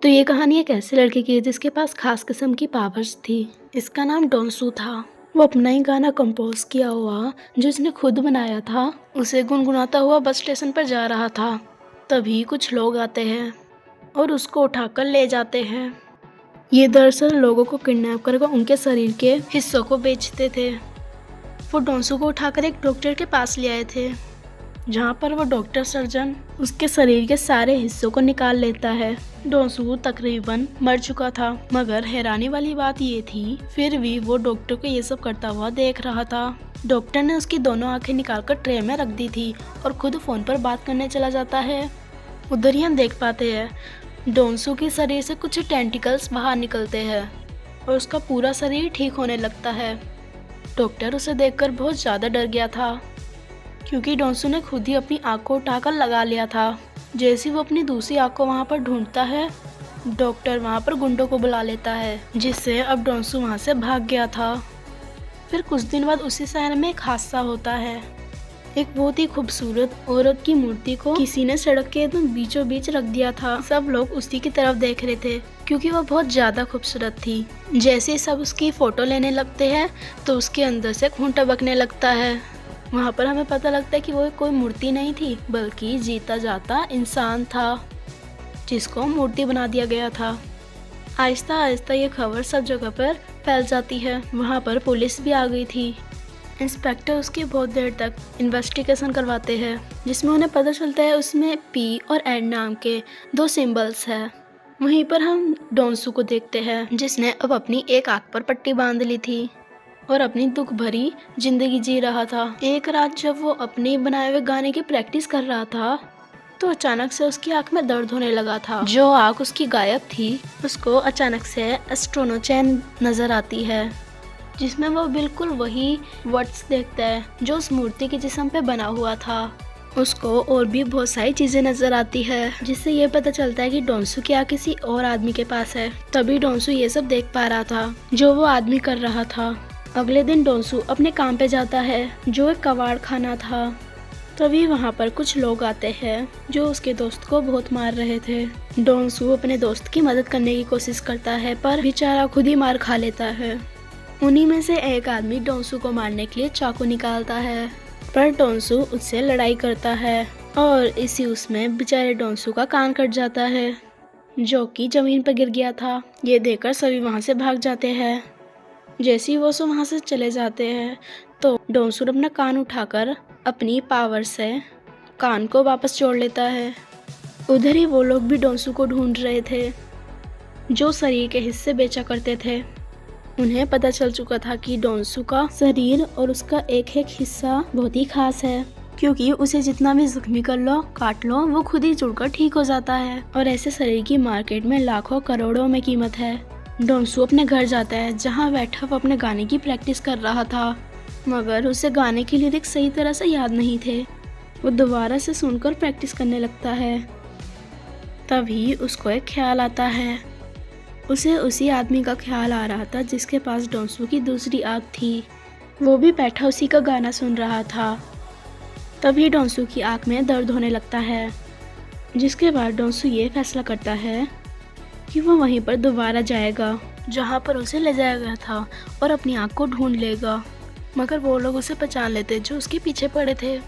तो ये कहानी एक ऐसे लड़के की है जिसके पास खास किस्म की पावर्स थी। इसका नाम डोंसू था। वो अपना ही गाना कंपोज किया हुआ जो इसने खुद बनाया था उसे गुनगुनाता हुआ बस स्टेशन पर जा रहा था। तभी कुछ लोग आते हैं और उसको उठाकर ले जाते हैं। ये दरअसल लोगों को किडनैप करके उनके शरीर के हिस्सों को बेचते थे। वो डोंसू को उठाकर एक डॉक्टर के पास ले आए थे, जहाँ पर वो डॉक्टर सर्जन उसके शरीर के सारे हिस्सों को निकाल लेता है। डोंसू तकरीबन मर चुका था, मगर हैरानी वाली बात ये थी फिर भी वो डॉक्टर को ये सब करता हुआ देख रहा था। डॉक्टर ने उसकी दोनों आंखें निकालकर ट्रे में रख दी थी और खुद फोन पर बात करने चला जाता है। उधर ही हम देख पाते हैं डोंसू के शरीर से कुछ टेंटिकल्स बाहर निकलते हैं और उसका पूरा शरीर ठीक होने लगता है। डॉक्टर उसे देखकर बहुत ज़्यादा डर गया था, क्योंकि डोंसू ने खुद ही अपनी आँख को उठाकर लगा लिया था। जैसे वो अपनी दूसरी आँख को वहाँ पर ढूंढता है, डॉक्टर वहाँ पर गुंडों को बुला लेता है, जिससे अब डोंसू वहाँ से भाग गया था। फिर कुछ दिन बाद उसी शहर में एक हादसा होता है। एक बहुत ही खूबसूरत औरत की मूर्ति को किसी ने सड़क के एकदम बीचों बीच रख दिया था। सब लोग उसी की तरफ देख रहे थे, क्योंकि वो बहुत ज़्यादा खूबसूरत थी। जैसे सब उसकी फ़ोटो लेने लगते हैं तो उसके अंदर से खून टपकने लगता है। वहाँ पर हमें पता लगता है कि वो कोई मूर्ति नहीं थी, बल्कि जीता जाता इंसान था, जिसको मूर्ति बना दिया गया था। आहिस्ता आहिस्ता ये खबर सब जगह पर फैल जाती है। वहाँ पर पुलिस भी आ गई थी। इंस्पेक्टर उसकी बहुत देर तक इन्वेस्टिगेशन करवाते हैं, जिसमें उन्हें पता चलता है उसमें पी और एन नाम के 2 सिंबल्स हैं। वहीं पर हम डोंसू को देखते हैं, जिसने अब अपनी एक आँख पर पट्टी बांध ली थी और अपनी दुख भरी जिंदगी जी रहा था। एक रात जब वो अपने बनाए हुए गाने की प्रैक्टिस कर रहा था तो अचानक से उसकी आंख में दर्द होने लगा था। जो आंख उसकी गायब थी उसको अचानक से एस्ट्रोनो चैन नजर आती है, जिसमें वो बिल्कुल वही वर्ड्स देखता है जो उस मूर्ति के जिस्म पे बना हुआ था। उसको और भी बहुत सारी चीजें नजर आती है, जिससे ये पता चलता है कि डोंसू की आंख किसी और आदमी के पास है। तभी डोंसू ये सब देख पा रहा था जो वो आदमी कर रहा था। अगले दिन डोंसू अपने काम पे जाता है, जो एक कबाड़ खाना था। तभी वहाँ पर कुछ लोग आते हैं जो उसके दोस्त को बहुत मार रहे थे। डोंसू अपने दोस्त की मदद करने की कोशिश करता है, पर बेचारा खुद ही मार खा लेता है। उन्हीं में से एक आदमी डोंसू को मारने के लिए चाकू निकालता है, पर डोंसू उससे लड़ाई करता है और इसी उसमें बेचारे डोंसू का कान कट जाता है, जो कि जमीन पर गिर गया था। ये देखकर सभी वहाँ से भाग जाते हैं। जैसे ही वो सब वहाँ से चले जाते हैं तो डोंसू अपना कान उठाकर अपनी पावर से कान को वापस जोड़ लेता है। उधर ही वो लोग भी डोंसू को ढूंढ रहे थे, जो शरीर के हिस्से बेचा करते थे। उन्हें पता चल चुका था कि डोंसू का शरीर और उसका एक एक हिस्सा बहुत ही खास है, क्योंकि उसे जितना भी जख्मी कर लो, काट लो, वो खुद ही जुड़कर ठीक हो जाता है। और ऐसे शरीर की मार्केट में लाखों करोड़ों में कीमत है। डोंसू अपने घर जाता है, जहाँ बैठा वो अपने गाने की प्रैक्टिस कर रहा था, मगर उसे गाने के लिरिक्स सही तरह से याद नहीं थे। वो दोबारा से सुनकर प्रैक्टिस करने लगता है। तभी उसको एक ख्याल आता है। उसे उसी आदमी का ख्याल आ रहा था जिसके पास डोंसू की दूसरी आँख थी। वो भी बैठा उसी का गाना सुन रहा था। तभी डोंसू की आँख में दर्द होने लगता है, जिसके बाद डोंसू ये फैसला करता है कि वो वहीं पर दोबारा जाएगा जहाँ पर उसे ले जाया गया था और अपनी आँख को ढूंढ लेगा। मगर वो लोग उसे पहचान लेते जो उसके पीछे पड़े थे।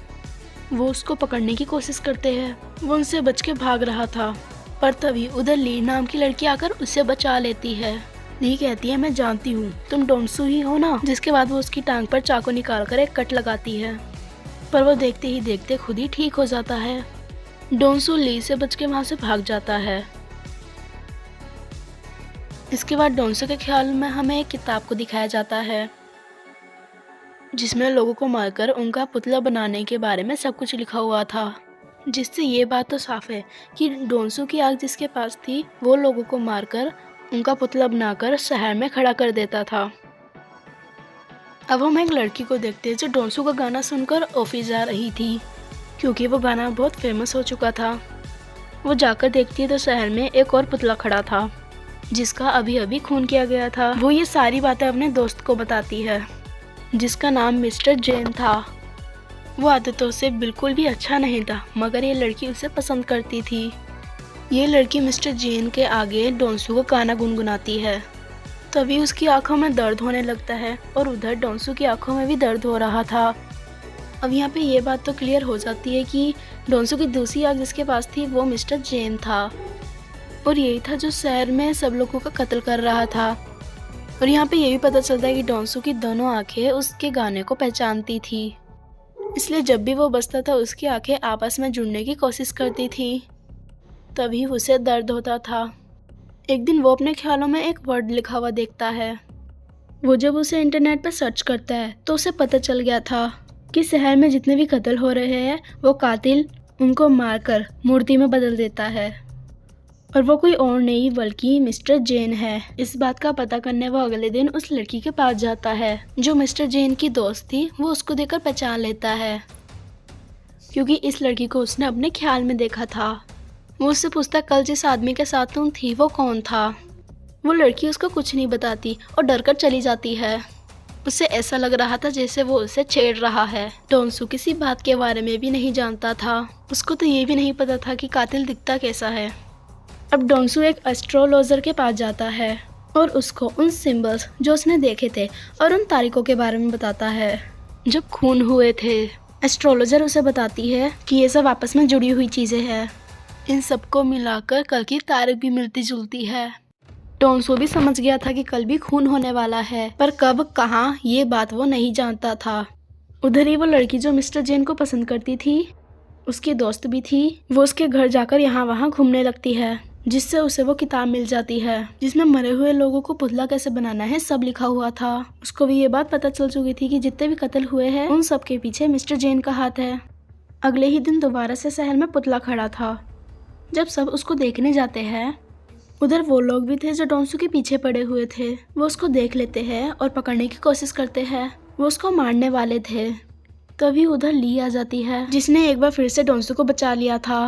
वो उसको पकड़ने की कोशिश करते हैं। वो उनसे बच के भाग रहा था, पर तभी उधर ली नाम की लड़की आकर उसे बचा लेती है। ली कहती है, मैं जानती हूँ तुम डोंसू ही हो ना। जिसके बाद वो उसकी टांग पर चाकू निकालकर एक कट लगाती है, पर वो देखते ही देखते खुद ही ठीक हो जाता है। डोंसू ली से बच के वहाँ से भाग जाता है। इसके बाद डोंसू के ख्याल में हमें एक किताब को दिखाया जाता है, जिसमें लोगों को मारकर उनका पुतला बनाने के बारे में सब कुछ लिखा हुआ था। जिससे ये बात तो साफ है कि डोंसू की आँख जिसके पास थी वो लोगों को मारकर उनका पुतला बनाकर शहर में खड़ा कर देता था। अब हम एक लड़की को देखते हैं जो डोंसू का गाना सुनकर ऑफिस जा रही थी, क्योंकि वो गाना बहुत फेमस हो चुका था। वो जाकर देखती है तो शहर में एक और पुतला खड़ा था, जिसका अभी अभी खून किया गया था। वो ये सारी बातें अपने दोस्त को बताती है, जिसका नाम मिस्टर जैन था। वो आदतों से बिल्कुल भी अच्छा नहीं था, मगर ये लड़की उसे पसंद करती थी। ये लड़की मिस्टर जेन के आगे डोंसू का गाना गुनगुनाती है। तभी उसकी आंखों में दर्द होने लगता है और उधर डोंसू की आंखों में भी दर्द हो रहा था। अब यहाँ पे ये बात तो क्लियर हो जाती है कि डोंसू की दूसरी आंख जिसके पास थी वो मिस्टर जेन था और यही था जो शहर में सब लोगों का कत्ल कर रहा था। और यहाँ पे ये भी पता चलता है कि डोंसू की दोनों आंखें उसके गाने को पहचानती थी, इसलिए जब भी वो बजता था उसकी आंखें आपस में जुड़ने की कोशिश करती थी। तभी उसे दर्द होता था। एक दिन वो अपने ख्यालों में एक वर्ड लिखा हुआ देखता है। वो जब उसे इंटरनेट पर सर्च करता है तो उसे पता चल गया था कि शहर में जितने भी कत्ल हो रहे हैं वो कातिल उनको मारकर मूर्ति में बदल देता है और वो कोई और नहीं बल्कि मिस्टर जेन है। इस बात का पता करने वो अगले दिन उस लड़की के पास जाता है जो मिस्टर जेन की दोस्त थी। वो उसको देखकर पहचान लेता है क्योंकि इस लड़की को उसने अपने ख्याल में देखा था। वो उससे पूछता कल जिस आदमी के साथ तुम थी वो कौन था। वो लड़की उसको कुछ नहीं बताती और डर कर चली जाती है। उसे ऐसा लग रहा था जैसे वो उसे छेड़ रहा है। डोंसू किसी बात के बारे में भी नहीं जानता था। उसको तो ये भी नहीं पता था कि कातिल दिखता कैसा है। अब डोंसू एक एस्ट्रोलॉजर के पास जाता है और उसको उन सिंबल्स जो उसने देखे थे और उन तारीखों के बारे में बताता है जब खून हुए थे। एस्ट्रोलॉजर उसे बताती है कि ये सब आपस में जुड़ी हुई चीज़ें हैं। इन सबको मिलाकर कल की तारीख भी मिलती जुलती है। डोंसू भी समझ गया था कि कल भी खून होने वाला है, पर कब कहाँ ये बात वो नहीं जानता था। उधर ही वो लड़की जो मिस्टर जेन को पसंद करती थी, उसकी दोस्त भी थी, वो उसके घर जाकर यहाँ वहाँ घूमने लगती है, जिससे उसे वो किताब मिल जाती है जिसमें मरे हुए लोगों को पुतला कैसे बनाना है सब लिखा हुआ था। उसको भी ये बात पता चल चुकी थी कि जितने भी कत्ल हुए हैं उन सब के पीछे मिस्टर जेन का हाथ है। अगले ही दिन दोबारा से शहर में पुतला खड़ा था। जब सब उसको देखने जाते हैं उधर वो लोग भी थे जो डोंसू के पीछे पड़े हुए थे। वो उसको देख लेते हैं और पकड़ने की कोशिश करते हैं। वो उसको मारने वाले थे। तभी उधर ली आ जाती है जिसने एक बार फिर से डोंसू को बचा लिया था।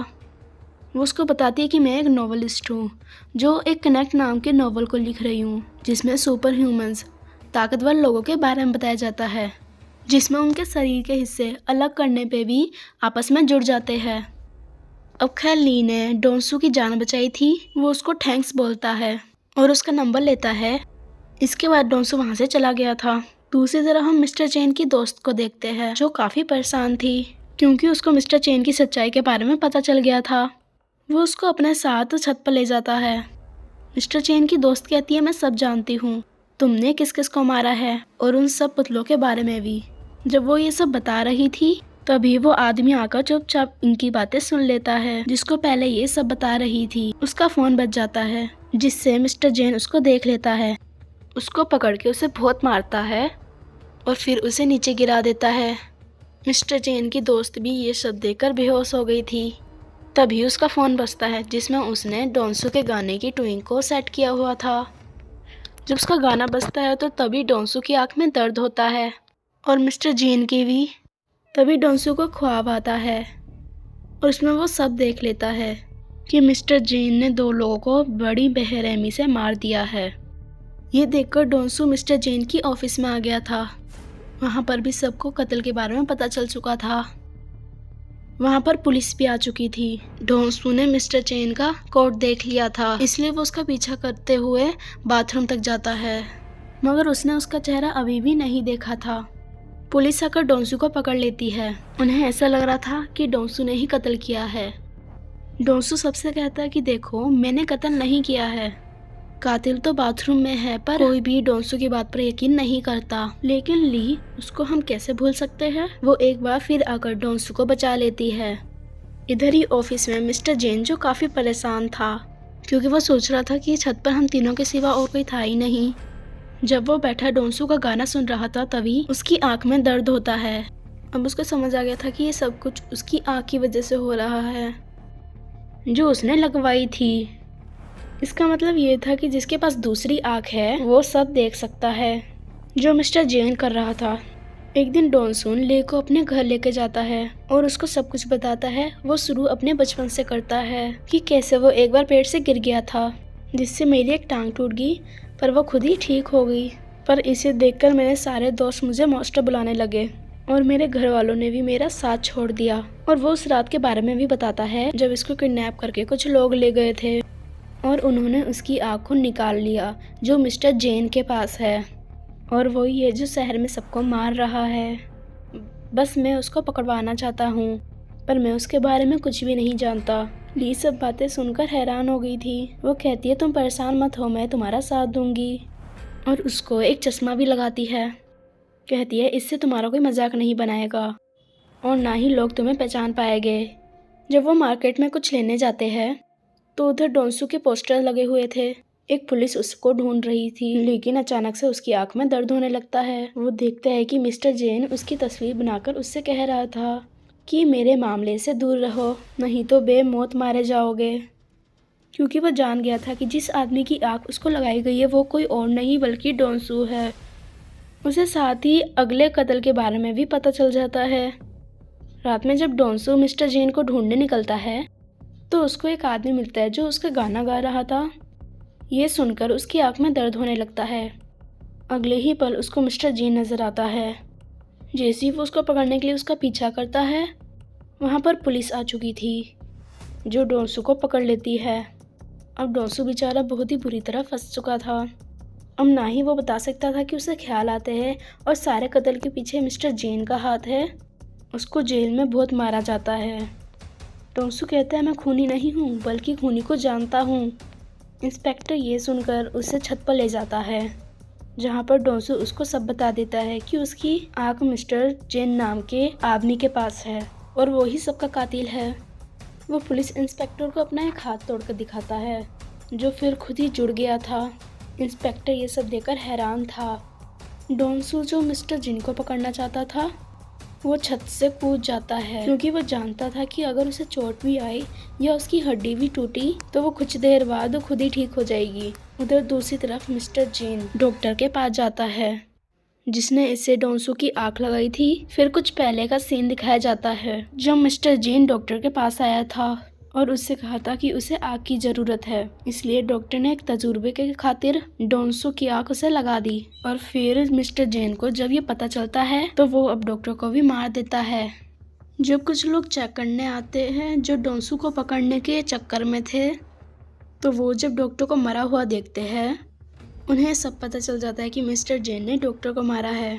वो उसको बताती है कि मैं एक नॉवलिस्ट हूँ जो एक कनेक्ट नाम के नॉवल को लिख रही हूँ जिसमें सुपर ह्यूमंस ताकतवर लोगों के बारे में बताया जाता है, जिसमें उनके शरीर के हिस्से अलग करने पे भी आपस में जुड़ जाते हैं। अब खैर ली ने डोंसू की जान बचाई थी। वो उसको थैंक्स बोलता है और उसका नंबर लेता है। इसके बाद डोंसू वहाँ से चला गया था। दूसरी तरफ हम मिस्टर चेन की दोस्त को देखते हैं जो काफ़ी परेशान थी क्योंकि उसको मिस्टर चेन की सच्चाई के बारे में पता चल गया था। वो उसको अपने साथ छत पर ले जाता है। मिस्टर चेन की दोस्त कहती है मैं सब जानती हूँ, तुमने किस किस को मारा है और उन सब पुतलों के बारे में भी। जब वो ये सब बता रही थी तभी वो आदमी आकर चुपचाप इनकी बातें सुन लेता है जिसको पहले ये सब बता रही थी। उसका फ़ोन बज जाता है जिससे मिस्टर जेन उसको देख लेता है। उसको पकड़ के उसे बहुत मारता है और फिर उसे नीचे गिरा देता है। मिस्टर जेन की दोस्त भी ये सब देखकर बेहोश हो गई थी। तभी उसका फ़ोन बजता है जिसमें उसने डोंसू के गाने की ट्यून को सेट किया हुआ था। जब उसका गाना बजता है तो तभी डोंसू की आँख में दर्द होता है और मिस्टर जेन की भी। तभी डोंसू को ख्वाब आता है और उसमें वो सब देख लेता है कि मिस्टर जेन ने 2 लोगों को बड़ी बेरहमी से मार दिया है। ये देखकर डोंसू मिस्टर जेन की ऑफिस में आ गया था। वहाँ पर भी सबको कत्ल के बारे में पता चल चुका था। वहाँ पर पुलिस भी आ चुकी थी। डोंसू ने मिस्टर जेन का कोट देख लिया था, इसलिए वो उसका पीछा करते हुए बाथरूम तक जाता है, मगर उसने उसका चेहरा अभी भी नहीं देखा था। पुलिस आकर डोंसू को पकड़ लेती है। उन्हें ऐसा लग रहा था कि डोंसू ने ही कत्ल किया है। डोंसू सबसे कहता है कि देखो मैंने कत्ल नहीं किया है, कातिल तो बाथरूम में है। पर कोई भी डोंसू की बात पर यकीन नहीं करता। लेकिन ली उसको हम कैसे भूल सकते हैं। वो एक बार फिर आकर डोंसू को बचा लेती है। इधर ही ऑफिस में मिस्टर जेन जो काफ़ी परेशान था क्योंकि वो सोच रहा था कि छत पर हम तीनों के सिवा और कोई था ही नहीं। जब वो बैठा डोंसू का गाना सुन रहा था तभी उसकी आंख में दर्द होता है। अब उसको समझ आ गया था कि ये सब कुछ उसकी आंख की वजह से हो रहा है जो उसने लगवाई थी। इसका मतलब ये था कि जिसके पास दूसरी आंख है वो सब देख सकता है जो मिस्टर जेन कर रहा था। एक दिन डोंसू ले को अपने घर लेके जाता है और उसको सब कुछ बताता है। वो शुरू अपने बचपन से करता है कि कैसे वो एक बार पेड़ से गिर गया था जिससे मेरी एक टांग टूट गई, पर वो खुद ही ठीक हो गई। पर इसे देखकर मेरे सारे दोस्त मुझे मॉन्स्टर बुलाने लगे। और मेरे घर वालों ने भी मेरा साथ छोड़ दिया। और वो उस रात के बारे में भी बताता है जब इसको किडनैप करके कुछ लोग ले गए थे और उन्होंने उसकी आँख को निकाल लिया जो मिस्टर जेन के पास है, और वही है जो शहर में सबको मार रहा है। बस मैं उसको पकड़वाना चाहता हूँ, पर मैं उसके बारे में कुछ भी नहीं जानता। ली सब बातें सुनकर हैरान हो गई थी। वो कहती है तुम परेशान मत हो, मैं तुम्हारा साथ दूंगी। और उसको एक चश्मा भी लगाती है। कहती है इससे तुम्हारा कोई मजाक नहीं बनाएगा और ना ही लोग तुम्हें पहचान पाएंगे। जब वो मार्केट में कुछ लेने जाते हैं तो उधर डोंसू के पोस्टर लगे हुए थे। एक पुलिस उसको ढूंढ रही थी, लेकिन अचानक से उसकी आंख में दर्द होने लगता है। वो देखता है कि मिस्टर जेन उसकी तस्वीर बनाकर उससे कह रहा था कि मेरे मामले से दूर रहो, नहीं तो बेमौत मारे जाओगे। क्योंकि वह जान गया था कि जिस आदमी की आंख उसको लगाई गई है वो कोई और नहीं बल्कि डोंसू है। उसे साथ ही अगले कत्ल के बारे में भी पता चल जाता है। रात में जब डोंसू मिस्टर जेन को ढूंढने निकलता है तो उसको एक आदमी मिलता है जो उसका गाना गा रहा था। ये सुनकर उसकी आंख में दर्द होने लगता है। अगले ही पल उसको मिस्टर जेन नजर आता है। जैसे ही वो उसको पकड़ने के लिए उसका पीछा करता है, वहाँ पर पुलिस आ चुकी थी जो डोंसू को पकड़ लेती है। अब डोंसू बेचारा बहुत ही बुरी तरह फंस चुका था। अब ना ही वो बता सकता था कि उसे ख्याल आते हैं और सारे कत्ल के पीछे मिस्टर जेन का हाथ है। उसको जेल में बहुत मारा जाता है। डोंसू कहता है मैं खूनी नहीं हूँ बल्कि खूनी को जानता हूँ। इंस्पेक्टर ये सुनकर उसे छत पर ले जाता है, जहाँ पर डोंसू उसको सब बता देता है कि उसकी आंख मिस्टर जेन नाम के आदमी के पास है और वो ही सबका कातिल है। वो पुलिस इंस्पेक्टर को अपना एक हाथ तोड़कर दिखाता है जो फिर खुद ही जुड़ गया था। इंस्पेक्टर ये सब देखकर हैरान था। डोंसू जो मिस्टर जिन को पकड़ना चाहता था वो छत से कूद जाता है, क्योंकि वो जानता था कि अगर उसे चोट भी आई या उसकी हड्डी भी टूटी तो वो कुछ देर बाद खुद ही ठीक हो जाएगी। उधर दूसरी तरफ मिस्टर जेन डॉक्टर के पास जाता है जिसने इसे डोंसू की आंख लगाई थी। फिर कुछ पहले का सीन दिखाया जाता है जब मिस्टर जेन डॉक्टर के पास आया था और उससे कहा था कि उसे आग की ज़रूरत है, इसलिए डॉक्टर ने एक तजुर्बे के खातिर डोंसू की आंख उसे लगा दी। और फिर मिस्टर जेन को जब ये पता चलता है तो वो अब डॉक्टर को भी मार देता है। जब कुछ लोग चेक करने आते हैं जो डोंसू को पकड़ने के चक्कर में थे, तो वो जब डॉक्टर को मरा हुआ देखते हैं उन्हें सब पता चल जाता है कि मिस्टर जेन ने डॉक्टर को मारा है।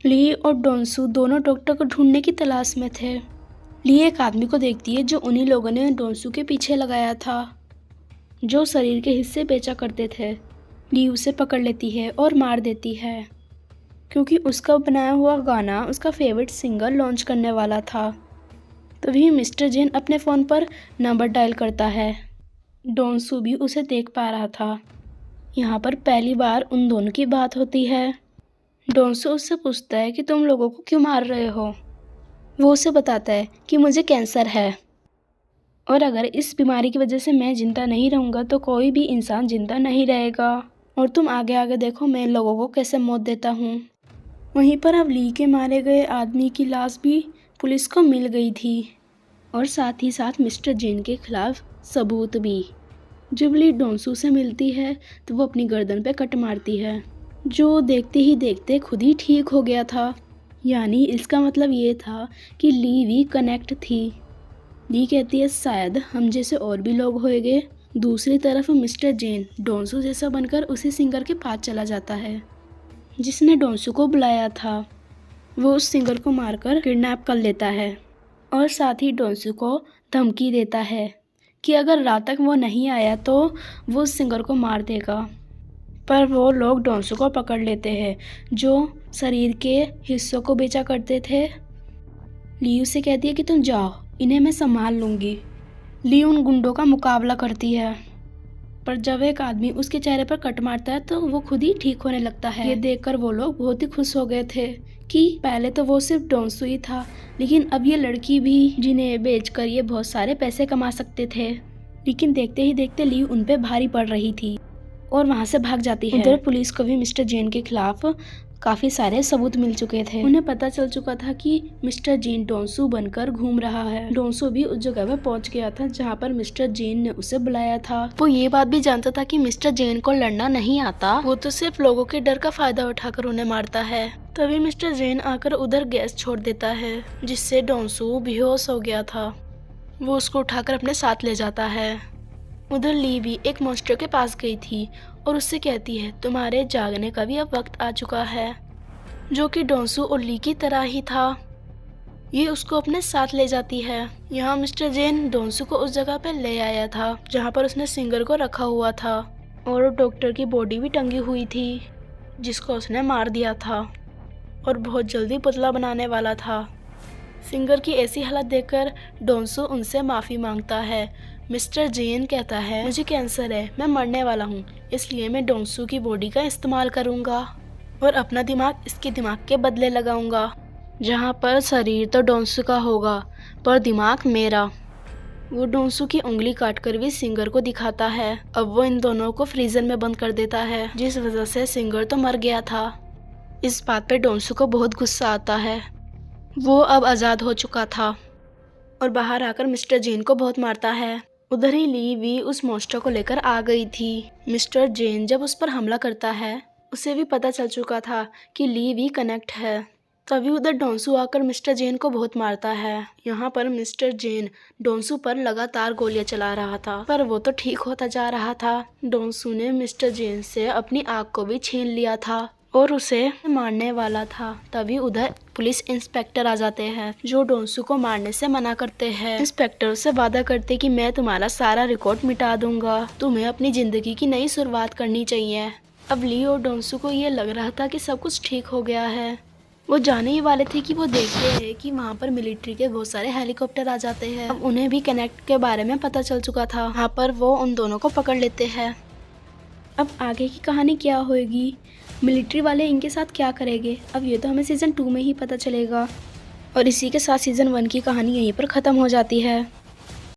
ली और डोंसू दोनों डॉक्टर को ढूंढने की तलाश में थे। ली एक आदमी को देखती है जो उन्हीं लोगों ने डोंसू के पीछे लगाया था, जो शरीर के हिस्से बेचा करते थे। ली उसे पकड़ लेती है और मार देती है, क्योंकि उसका बनाया हुआ गाना उसका फेवरेट सिंगर लॉन्च करने वाला था। तभी मिस्टर जेन अपने फ़ोन पर नंबर डायल करता है। डोंसू भी उसे देख पा रहा था। यहाँ पर पहली बार उन दोनों की बात होती है। डोंसू उससे पूछता है कि तुम लोगों को क्यों मार रहे हो। वो उसे बताता है कि मुझे कैंसर है और अगर इस बीमारी की वजह से मैं जिंदा नहीं रहूँगा तो कोई भी इंसान जिंदा नहीं रहेगा, और तुम आगे आगे देखो मैं लोगों को कैसे मौत देता हूँ। वहीं पर अब ली के मारे गए आदमी की लाश भी पुलिस को मिल गई थी और साथ ही साथ मिस्टर जेन के खिलाफ सबूत भी। जब ली डोंसू से मिलती है तो वो अपनी गर्दन पे कट मारती है, जो देखते ही देखते खुद ही ठीक हो गया था। यानी इसका मतलब ये था कि ली भी कनेक्ट थी। ली कहती है शायद हम जैसे और भी लोग होंगे। दूसरी तरफ मिस्टर जेन डोंसू जैसा बनकर उसी सिंगर के पास चला जाता है जिसने डोंसू को बुलाया था। वो उस सिंगर को मारकर किडनैप कर लेता है और साथ ही डोंसू को धमकी देता है कि अगर रात तक वो नहीं आया तो वो उस सिंगर को मार देगा। पर वो लोग डोंसू को पकड़ लेते हैं जो शरीर के हिस्सों को बेचा करते थे। ली उसे कहती है कि तुम जाओ, इन्हें मैं संभाल लूँगी। ली उन गुंडों का मुकाबला करती है, पर जब एक आदमी उसके चेहरे पर कट मारता है तो वो खुद ही ठीक होने लगता है। ये देखकर वो लोग बहुत ही खुश हो गए थे कि पहले तो वो सिर्फ डोंसू ही था, लेकिन अब ये लड़की भी जिन्हें बेचकर ये बहुत सारे पैसे कमा सकते थे। लेकिन देखते ही देखते ली उन पे भारी पड़ रही थी और वहाँ से भाग जाती है। उधर पुलिस को भी मिस्टर जेन के खिलाफ काफी सारे सबूत मिल चुके थे। उन्हें पता चल चुका था कि मिस्टर जेन डोंसू बनकर घूम रहा है। डोंसू भी उस जगह पे पहुंच गया था जहां पर मिस्टर जेन ने उसे बुलाया था। वो ये बात भी जानता था कि मिस्टर जेन को लड़ना नहीं आता, वो तो सिर्फ लोगों के डर का फायदा उठाकर उन्हें मारता है। तभी मिस्टर जेन आकर उधर गैस छोड़ देता है, जिससे डोंसू बेहोश हो गया था। वो उसको उठाकर अपने साथ ले जाता है। उधर ली भी एक मॉन्स्टर के पास गई थी और उससे कहती है, तुम्हारे जागने का भी अब वक्त आ चुका है, जो कि डोंसू और ली की तरह ही था। ये उसको अपने साथ ले जाती है। यहाँ मिस्टर जेन डोंसू को उस जगह पे ले आया था जहाँ पर उसने सिंगर को रखा हुआ था, और डॉक्टर की बॉडी भी टंगी हुई थी जिसको उसने मार दिया था और बहुत जल्दी पुतला बनाने वाला था। सिंगर की ऐसी हालत देखकर डोंसू उनसे माफ़ी मांगता है। मिस्टर जेन कहता है, मुझे कैंसर है, मैं मरने वाला हूँ, इसलिए मैं डोंसू की बॉडी का इस्तेमाल करूँगा और अपना दिमाग इसके दिमाग के बदले लगाऊंगा। जहाँ पर शरीर तो डोंसू का होगा पर दिमाग मेरा। वो डोंसू की उंगली काटकर भी सिंगर को दिखाता है। अब वो इन दोनों को फ्रीजर में बंद कर देता है, जिस वजह से सिंगर तो मर गया था। इस बात पे डोंसू को बहुत गुस्सा आता है। वो अब आज़ाद हो चुका था और बाहर आकर मिस्टर जेन को बहुत मारता है। उधर ही ली भी उस मॉन्स्टर को लेकर आ गई थी। मिस्टर जेन जब उस पर हमला करता है, उसे भी पता चल चुका था कि ली भी कनेक्ट है। तभी उधर डोंसू आकर मिस्टर जेन को बहुत मारता है। यहाँ पर मिस्टर जेन डोंसू पर लगातार गोलियां चला रहा था, पर वो तो ठीक होता जा रहा था। डोंसू ने मिस्टर जेन से अपनी आँख को भी छीन लिया था और उसे मारने वाला था। तभी उधर पुलिस इंस्पेक्टर आ जाते हैं, जो डोंसू को मारने से मना करते हैं। इंस्पेक्टर से वादा करते कि मैं तुम्हारा सारा रिकॉर्ड मिटा दूंगा, तुम्हें अपनी जिंदगी की नई शुरुआत करनी चाहिए। अब ली और डोंसू को ये लग रहा था कि सब कुछ ठीक हो गया है। वो जाने ही वाले थे कि वो देखते हैं कि वहाँ पर मिलिट्री के बहुत सारे हेलीकॉप्टर आ जाते हैं। अब उन्हें भी कनेक्ट के बारे में पता चल चुका था। वहाँ पर वो उन दोनों को पकड़ लेते हैं। अब आगे की कहानी क्या होगी, मिलिट्री वाले इनके साथ क्या करेंगे, अब ये तो हमें सीज़न 2 में ही पता चलेगा। और इसी के साथ सीज़न 1 की कहानी यहीं पर ख़त्म हो जाती है।